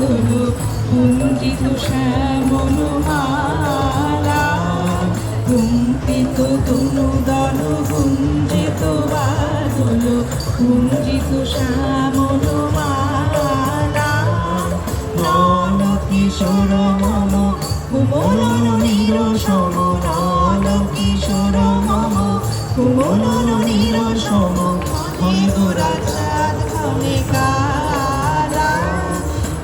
বাদল কুঞ্জিত শ্যামল মালা কুঞ্চিত তনুদল কুঞ্জিত বাদল কুঞ্জিত শ্যামল মালা নল কিশোর মম কোমল নিরসম নল কিশোর মম কোমল নিরসম ঘনে গোরা চাঁদ ঘনে কালা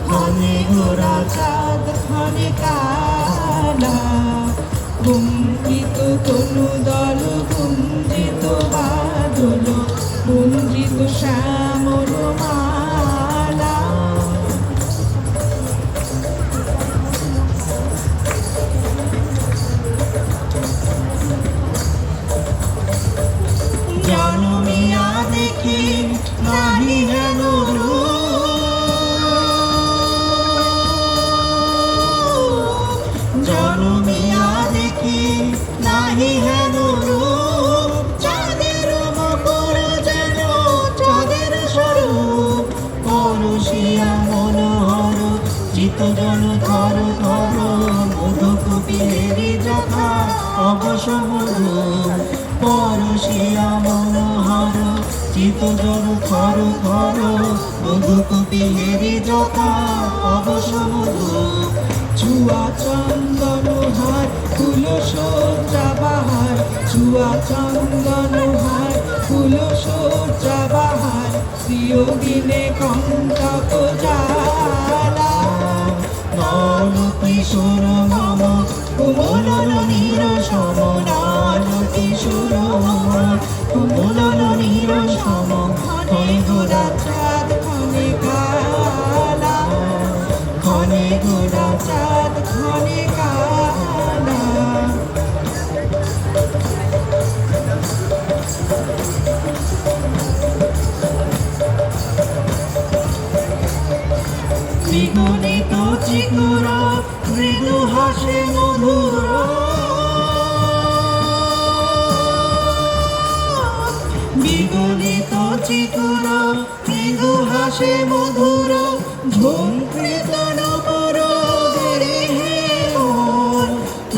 ঘনে গোরা চাঁদ ঘনে কালা কুঞ্চিত তনুদল কুঞ্চিত বাদল কুঞ্চিত শ্যামল মালা জনমিয়া দেখি নাহি হেন জনমিয়া দেখি নাহি হেন চাঁদের মকর যেন চাঁদের স্বরূপ পরশিয়া মনোহর চিত্তজন ধর ধর মধুকপিলেরি যথা অবসমরূপ পরশিয়া মনোহর চিত্তজন ধর ধর মধুকপিলেরি যথা অবসমরূপ ছুয়া চন্দন হার ফুল সজ্জা বাহার ছুয়া চন্দন হার ফুল সজ্জা বাহার প্রিয়দিনে কণ্টক জ্বালা নল কিশোর মম কোমল নিরসম নল কিশোর মম কোমল নিরসম ঘনে গোরা চাঁদ ঘনে কালা ঘনে গোরা চাঁদ ঘনে কালা ত্রিগুণিত চিকুর মৃদু হাসে মধুর বিগলিত চিকুর মৃদু হাসে মধুর ঝঙ্কৃত নপর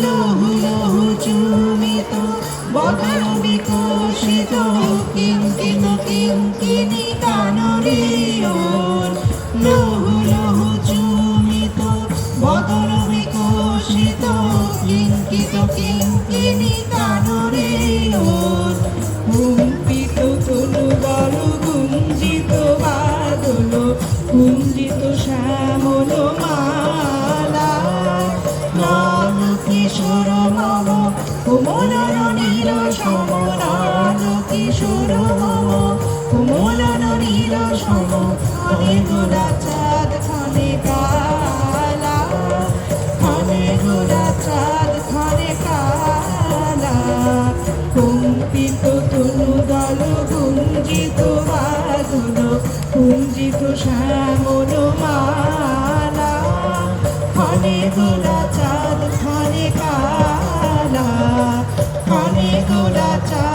লহু লহু চুমিত বদন বিকশিত কিঙ্কিণ কিঙ্কিণী কানরিয়ন লহু লহু চুমিত বদন বিকশিত কিঙ্কিত কিঙ্কিণী কানরিয়ন কুঞ্চিত তনুদল কুঞ্চিত বাদল কুঞ্চিত শ্যামল মালা নল কিশোর মম কোমল নিরসম নল কিশোর মম কোমল নিরসম ঘনে গোরা চাঁদ ঘনে কালা ঘনে গোরা চাঁদ ঘনে কালা কুঞ্চিত তনুদল কুঞ্চিত বাদল কুঞ্চিত শ্যামল মালা ঘনে গোরা চাঁদ ঘনে কালা ঘনে গোরা চাঁদ